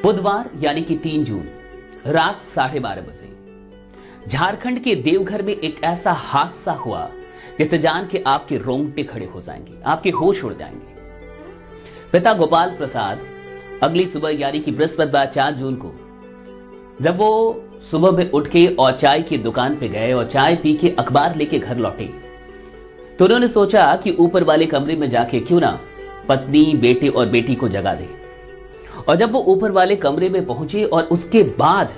बुधवार यानी कि 3 जून रात 12:30 बजे झारखंड के देवघर में एक ऐसा हादसा हुआ जिसे जान के आपके रोंगटे खड़े हो जाएंगे, आपके होश उड़ जाएंगे। पिता गोपाल प्रसाद अगली सुबह यानी कि बृहस्पतिवार 4 जून को जब वो सुबह में उठ के और चाय की दुकान पे गए और चाय पी के अखबार लेके घर लौटे तो उन्होंने सोचा कि ऊपर वाले कमरे में जाके क्यों ना पत्नी, बेटे और बेटी को जगा दे। और जब वो ऊपर वाले कमरे में पहुंचे और उसके बाद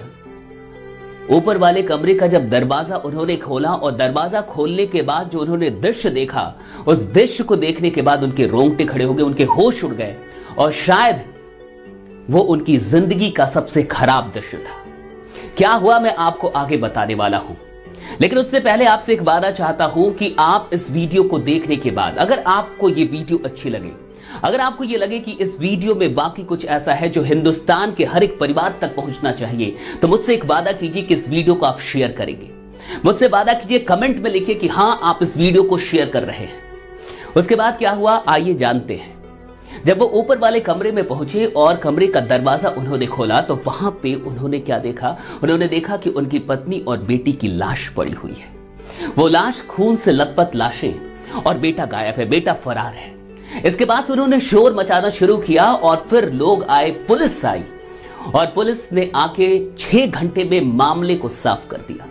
ऊपर वाले कमरे का जब दरवाजा उन्होंने खोला और दरवाजा खोलने के बाद जो उन्होंने दृश्य देखा, उस दृश्य को देखने के बाद उनके रोंगटे खड़े हो गए, उनके होश उड़ गए और शायद वो उनकी जिंदगी का सबसे खराब दृश्य था। क्या हुआ मैं आपको आगे बताने वाला हूं, लेकिन उससे पहले आपसे एक वादा चाहता हूं कि आप इस वीडियो को देखने के बाद अगर आपको ये वीडियो अच्छी लगे, अगर आपको ये लगे कि इस वीडियो में वाकई कुछ ऐसा है जो हिंदुस्तान के हर एक परिवार तक पहुंचना चाहिए, तो मुझसे एक वादा कीजिए कि इस वीडियो को आप शेयर करेंगे। मुझसे वादा कीजिए, कमेंट में लिखिए कि हां आप इस वीडियो को शेयर कर रहे हैं। उसके बाद क्या हुआ आइए जानते हैं। जब वो ऊपर वाले कमरे में पहुंचे और कमरे का दरवाजा उन्होंने खोला तो वहां पे उन्होंने क्या देखा, उन्होंने देखा कि उनकी पत्नी और बेटी की लाश पड़ी हुई है। वो लाश खून से लथपथ लाशें और बेटा गायब है, बेटा फरार है। इसके बाद उन्होंने शोर मचाना शुरू किया और फिर लोग आए, पुलिस आई और पुलिस ने आके 6 घंटे में मामले को साफ कर दिया।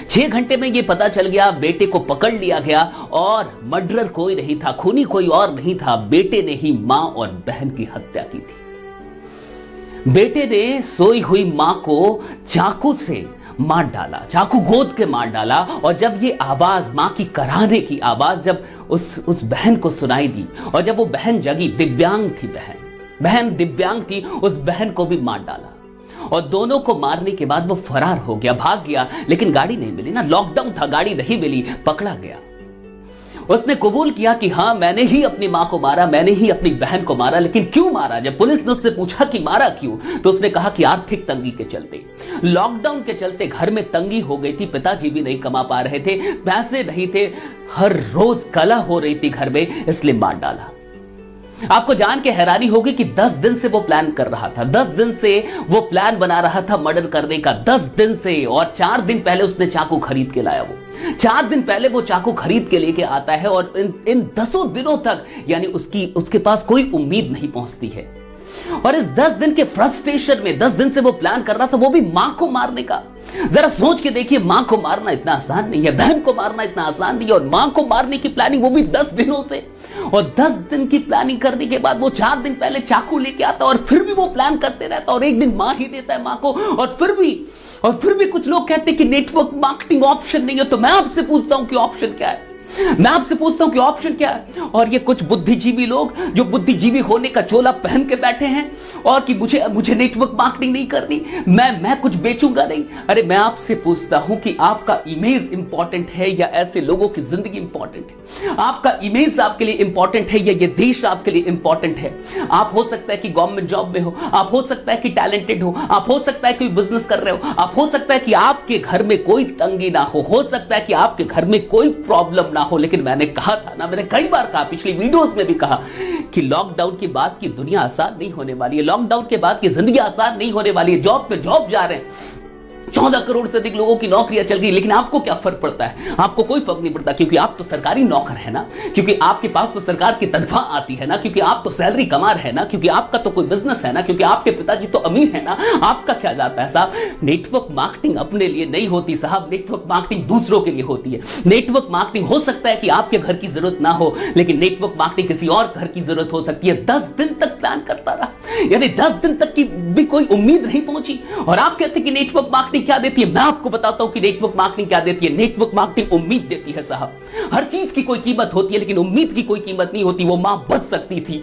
6 घंटे में यह पता चल गया, बेटे को पकड़ लिया गया और मर्डरर कोई नहीं था, खूनी कोई और नहीं था, बेटे ने ही मां और बहन की हत्या की थी। बेटे ने सोई हुई मां को चाकू से मार डाला, चाकू गोद के मार डाला। और जब ये आवाज, मां की कराहने की आवाज जब उस बहन को सुनाई दी और जब वो बहन जगी, दिव्यांग थी बहन दिव्यांग थी, उस बहन को भी मार डाला। और दोनों को मारने के बाद वो फरार हो गया, भाग गया, लेकिन गाड़ी नहीं मिली ना, लॉकडाउन था, गाड़ी नहीं मिली, पकड़ा गया। उसने कबूल किया कि हां मैंने ही अपनी मां को मारा, मैंने ही अपनी बहन को मारा। लेकिन क्यों मारा? जब पुलिस ने उससे पूछा कि मारा क्यों, तो उसने कहा कि आर्थिक तंगी के चलते, लॉकडाउन के चलते घर में तंगी हो गई थी, पिताजी भी नहीं कमा पा रहे थे, पैसे नहीं थे, हर रोज कलह हो रही थी घर में, इसलिए मार डाला। आपको जान के हैरानी होगी कि 10 दिन से वो प्लान कर रहा था, 10 दिन से वो प्लान बना रहा था मर्डर करने का, 10 दिन से। और 4 दिन पहले उसने चाकू खरीद के लाया। वो 4 दिन पहले वो चाकू खरीद के लेके आता है और इन 10 दिनों तक यानी उसके पास कोई उम्मीद नहीं पहुंचती है। और इस 10 दिन के फ्रस्ट्रेशन में 10 दिन से वो प्लान कर रहा था, वो भी मां को मारने का। जरा सोच के देखिए, मां को मारना इतना आसान नहीं है, बहन को मारना इतना आसान नहीं है, और मां को मारने की प्लानिंग वो भी 10 दिनों से। और 10 दिन की प्लानिंग करने के बाद वो 4 दिन पहले चाकू लेके आता और फिर भी वो प्लान करते रहता और एक दिन मार ही देता है मां को। और फिर भी कुछ लोग कहते हैं कि नेटवर्क मार्केटिंग ऑप्शन नहीं है। तो मैं आपसे पूछता हूं कि ऑप्शन क्या है? मैं आपसे पूछता हूं कि ऑप्शन क्या है? और ये कुछ बुद्धिजीवी लोग जो बुद्धिजीवी होने का चोला पहन के बैठे हैं और कि मुझे नेटवर्क मार्केटिंग नहीं करनी, मैं कुछ बेचूंगा नहीं। अरे मैं आपसे पूछता हूं कि आपका इमेज इंपॉर्टेंट है या ऐसे लोगों की जिंदगी इंपॉर्टेंट है? आपका इमेज आपके लिए इंपॉर्टेंट है या ये देश आपके लिए इंपॉर्टेंट है? आप हो सकता है कि गवर्नमेंट जॉब में हो, आप हो सकता है कि टैलेंटेड हो, आप हो सकता है कोई बिजनेस कर रहे हो, आप हो सकता है कि आपके घर में कोई तंगी ना हो सकता है कि आपके घर में कोई प्रॉब्लम ना हो। लेकिन मैंने कहा था ना, मैंने कई बार कहा, पिछली वीडियोस में भी कहा कि लॉकडाउन के बाद की दुनिया आसान नहीं होने वाली है, लॉकडाउन के बाद की जिंदगी आसान नहीं होने वाली है। जॉब पे जॉब जा रहे हैं, 14 करोड़ से अधिक लोगों की नौकरियां चल गई, लेकिन आपको क्या फर्क पड़ता है? आपको कोई फर्क नहीं पड़ता, क्योंकि आप तो सरकारी नौकर है ना, क्योंकि आपके पास तो सरकार की तनख्वाह आती है ना, क्योंकि आप तो सैलरी कमा रहे हैं ना, क्योंकि आपका तो कोई बिजनेस है ना, क्योंकि आपके पिताजी तो अमीर है ना। आपका क्या जाता है साहब? नेटवर्क मार्केटिंग अपने लिए नहीं होती साहब, नेटवर्क मार्केटिंग दूसरों के लिए होती है। नेटवर्क मार्केटिंग हो सकता है कि आपके घर की जरूरत ना हो, लेकिन नेटवर्क मार्केटिंग किसी और घर की जरूरत हो सकती है। 10 दिन तक प्लान करता रहा, यानी 10 दिन तक की भी कोई उम्मीद नहीं पहुंची। और आप कहते हैं कि नेटवर्क मार्केटिंग क्या देती है? मैं आपको बताता हूं कि नेटवर्क मार्केटिंग क्या देती है। नेटवर्क मार्केटिंग उम्मीद देती है साहब। हर चीज की कोई कीमत होती है, लेकिन उम्मीद की कोई कीमत नहीं होती। वो मां बच सकती थी,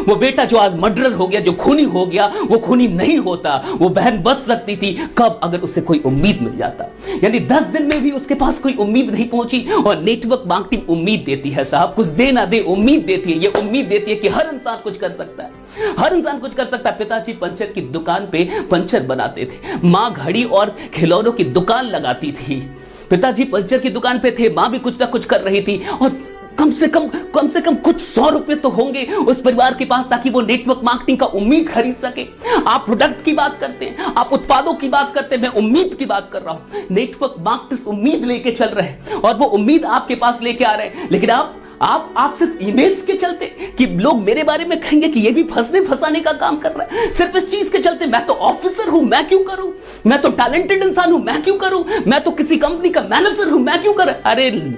वो बेटा जो आज मर्डरर हो गया, जो खूनी हो गया, वो खूनी नहीं होता। वो बहन बच सकती थी, कब? अगर उससे कोई उम्मीद मिल जाता। यानी 10 दिन में भी उसके पास कोई उम्मीद नहीं पहुंची। और नेटवर्क मार्केटिंग उम्मीद देती है साहब, कुछ दे ना दे उम्मीद देती है। ये उम्मीद देती है कि हर इंसान कुछ कर सकता है, हर इंसान कुछ कर सकता है। पिताजी पंचर की दुकान पे पंचर बनाते थे, मां घड़ी और खिलौनों की दुकान लगाती थी। पिताजी पंचर की दुकान पे थे, मां भी कुछ ना कुछ कर रही थी। और कम से कम कुछ 100 रुपए तो होंगे उस परिवार के पास, ताकि वो नेटवर्क मार्केटिंग का उम्मीद खरीद सके। आप प्रोडक्ट की बात करते हैं, आप उत्पादों की बात करते हैं, मैं उम्मीद की बात कर रहा हूं। नेटवर्क मार्केटर्स उम्मीद लेके चल रहे हैं और वो उम्मीद आपके पास लेके आ रहे हैं, लेकिन आप सिर्फ इमेज के चलते कि लोग मेरे बारे में कहेंगे कि ये भी फंसने फंसाने का काम कर रहा है, सिर्फ इस चीज के चलते मैं तो ऑफिसर हूं, मैं क्यों करूं, मैं तो टैलेंटेड इंसान हूं, मैं क्यों करूं, मैं तो किसी कंपनी का मैनेजर हूं, मैं क्यों करूं।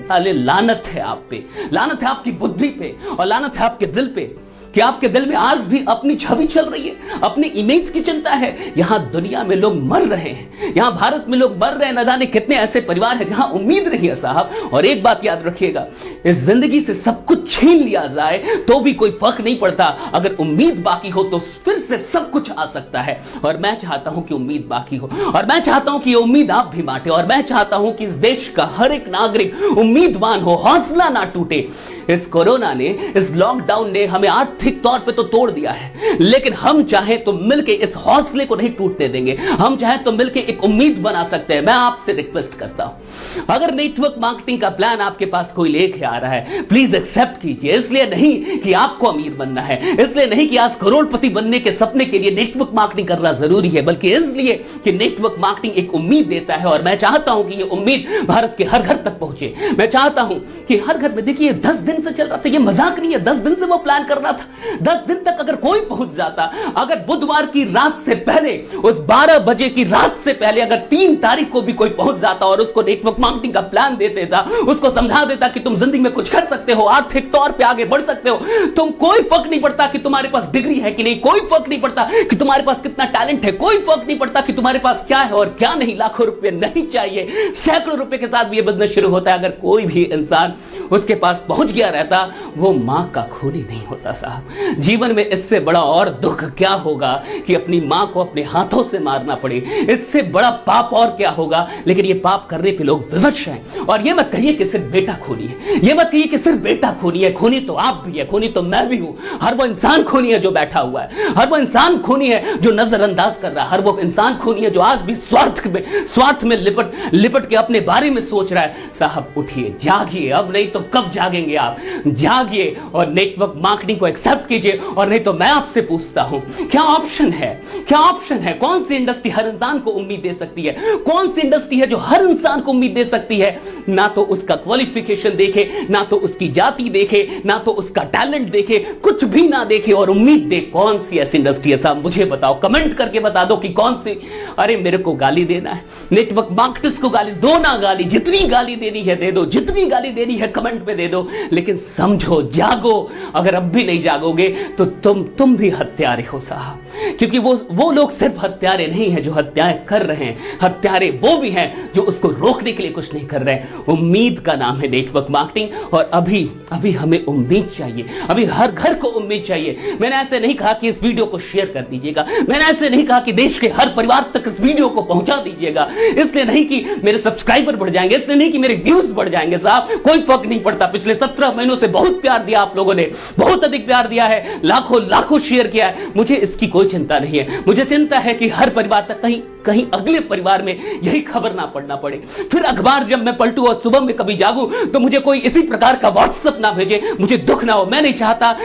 अरे लानत है आप पे, लानत है आपकी बुद्धि पे और लानत है आपके दिल पे कि आपके दिल में आज भी अपनी छवि चल रही है, अपनी इमेज की चिंता है। यहां दुनिया में लोग मर रहे हैं, यहां भारत में लोग मर रहे हैं, न जाने कितने ऐसे परिवार हैं जहां उम्मीद नहीं है साहब। और एक बात याद रखिएगा, इस जिंदगी से सब कुछ छीन लिया जाए तो भी कोई फर्क नहीं पड़ता, अगर उम्मीद बाकी हो तो फिर से सब कुछ आ सकता है। और मैं चाहता हूं कि उम्मीद बाकी हो, और मैं चाहता हूं कि ये उम्मीद आप भी बांटे, और मैं चाहता हूं कि इस देश का हर एक नागरिक उम्मीदवान हो, हौसला ना टूटे। इस कोरोना ने, इस लॉकडाउन ने हमें आर्थिक तौर पे तो तोड़ दिया है, लेकिन हम चाहें तो मिलके इस हौसले को नहीं टूटने देंगे, हम चाहें तो मिलके एक उम्मीद बना सकते हैं। मैं आपसे रिक्वेस्ट करता हूं, अगर नेटवर्क मार्केटिंग का प्लान आपके पास कोई लेके आ रहा है, प्लीज एक्सेप्ट कीजिए। इसलिए नहीं कि आपको अमीर बनना है, इसलिए नहीं कि आज करोड़पति बनने के सपने के लिए नेटवर्क मार्केटिंग करना जरूरी है, बल्कि इसलिए कि नेटवर्क मार्केटिंग एक उम्मीद देता है। और मैं चाहता हूं कि यह उम्मीद भारत के हर घर तक पहुंचे। मैं चाहता हूं कि हर घर में, देखिए 10 दिन से चल रहा था, ये मजाक नहीं है, 10 दिन से वो प्लान कर रहा था। 10 दिन तक अगर कोई पहुंच जाता, अगर बुधवार की रात से पहले, उस 12 बजे की रात से पहले अगर 3 तारीख को भी कोई पहुंच जाता और उसको नेटवर्क मार्केटिंग का प्लान दे देता, उसको समझा देता कि तुम जिंदगी में कुछ कर सकते हो, आर्थिक तौर पे आगे बढ़ सकते हो, तुम कोई फर्क नहीं पड़ता कि तुम्हारे पास डिग्री है कि नहीं, कोई फर्क नहीं पड़ता कि तुम्हारे पास कितना टैलेंट है, कोई फर्क नहीं पड़ता कि तुम्हारे पास क्या है और क्या नहीं, लाखों रुपए नहीं चाहिए, सैकड़ों रुपए के साथ भी ये बिजनेस शुरू होता है। अगर कोई भी इंसान उसके पास पहुंच गया रहता, वो मां का खून ही नहीं होता साहब। जीवन में इससे बड़ा और दुख क्या होगा कि अपनी मां को अपने हाथों से मारना पड़े, इससे बड़ा पाप और क्या होगा। लेकिन ये पाप करने पे लोग विवश हैं। और ये मत कहिए कि सिर्फ बेटा खूनी है, ये मत कहिए कि सिर्फ बेटा खूनी है, खूनी तो आप भी है, खूनी तो मैं भी हूं। हर वो इंसान खूनी है जो बैठा हुआ है, हर वो इंसान खूनी है जो नजरअंदाज कर रहा है, हर वो इंसान खूनी है जो आज भी स्वार्थ में लिपट के अपने बारे में सोच रहा है। साहब उठिए, जागिए, अब नहीं तो कब जागेंगे आप, जागिए और नेटवर्क मार्केटिंग को एक्सेप्ट कीजिए। और नहीं तो मैं आपसे पूछता हूं, क्या ऑप्शन है, क्या ऑप्शन है? कौन सी इंडस्ट्री हर इंसान को उम्मीद दे सकती है? कौन सी इंडस्ट्री है जो हर इंसान को उम्मीद दे सकती है? ना तो उसका क्वालिफिकेशन देखे, ना तो उसकी जाति देखे, ना तो उसका टैलेंट देखे, कुछ भी ना देखे और उम्मीद दे। कौन सी ऐसी इंडस्ट्री है साहब, मुझे बताओ, कमेंट करके बता दो कि कौन सी। अरे मेरे को गाली देना है, नेटवर्क मार्केटर्स को गाली दो ना, गाली जितनी गाली देनी है दे दो, जितनी गाली देनी है कमेंट में दे दो, लेकिन समझो, जागो। अगर अब भी नहीं जागोगे तो तुम भी हत्यारे हो साहब, क्योंकि वो लोग सिर्फ हत्यारे नहीं है जो हत्याएं कर रहे हैं, हत्यारे वो भी हैं जो उसको रोकने के लिए कुछ नहीं कर रहे हैं। उम्मीद का नाम है नेटवर्क मार्केटिंग, और अभी हमें उम्मीद चाहिए, अभी हर घर को उम्मीद चाहिए। मैंने ऐसे नहीं कहा कि इस वीडियो को शेयर कर दीजिएगा, मैंने ऐसे नहीं कहा कि देश के हर परिवार तक इस वीडियो को पहुंचा दीजिएगा, इसलिए नहीं कि मेरे सब्सक्राइबर बढ़ जाएंगे, इसलिए नहीं कि मेरे व्यूज बढ़ जाएंगे साहब, कोई फर्क नहीं पड़ता। पिछले 17 महीनों से बहुत प्यार दिया आप लोगों ने, बहुत अधिक प्यार दिया है, लाखों शेयर किया है, मुझे इसकी कोई चिंता नहीं है। मुझे चिंता है कि हर परिवार तक कहीं अगले परिवार में यही खबर ना पढ़ना पड़े, फिर अखबार जब मैं पलटूं और सुबह में कभी जागूं तो मुझे कोई इसी प्रकार का व्हाट्सएप ना भेजे, मुझे दुख ना हो। मैं नहीं चाहता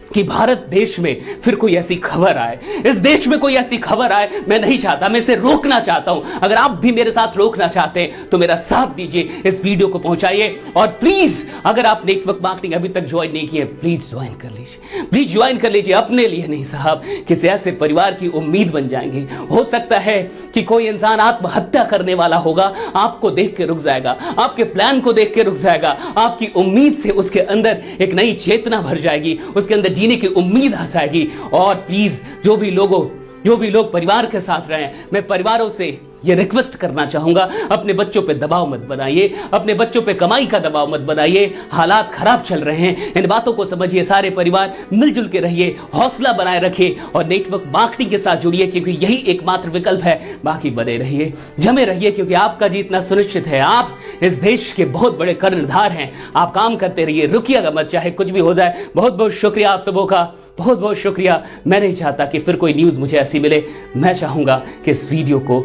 कि भारत देश में फिर कोई ऐसी खबर आए, इस देश में कोई ऐसी खबर आए, मैं नहीं चाहता, मैं इसे रोकना चाहता हूं। अगर आप भी मेरे साथ रोकना चाहते हैं तो मेरा साथ दीजिए, इस वीडियो को पहुंचाइए। और प्लीज अगर आप नेटवर्क मार्केटिंग अभी तक ज्वाइन नहीं किए, प्लीज ज्वाइन कर लीजिए, प्लीज ज्वाइन कर लीजिए। अपने लिए नहीं साहब, किसी ऐसे परिवार की उम्मीद बन जाएंगे। हो सकता है कि कोई इंसान आत्महत्या करने वाला होगा, आपको देख के रुक जाएगा, आपके प्लान को देख के रुक जाएगा, आपकी उम्मीद से उसके अंदर एक नई चेतना भर जाएगी, उसके अंदर जीने की उम्मीद आ जाएगी। और प्लीज जो भी लोग परिवार के साथ रहे, मैं परिवारों से ये रिक्वेस्ट करना चाहूंगा, अपने बच्चों पे दबाव मत बनाइए, अपने बच्चों पे कमाई का दबाव मत बनाइए। हालात खराब चल रहे हैं, इन बातों को समझिए। सारे परिवार मिलजुल के रहिए, हौसला बनाए रखिए और नेटवर्क मार्केटिंग के साथ जुड़िए, क्योंकि यही एकमात्र विकल्प है। बाकी बने रहिए, जमे रहिए, क्योंकि आपका जीतना सुनिश्चित है। आप इस देश के बहुत बड़े कर्णधार हैं। आप काम करते रहिए, रुकिएगा मत, चाहे कुछ भी हो जाए। बहुत बहुत शुक्रिया आप सबों का, बहुत बहुत शुक्रिया। मैं नहीं चाहता कि फिर कोई न्यूज मुझे ऐसी मिले, मैं चाहूंगा कि इस वीडियो को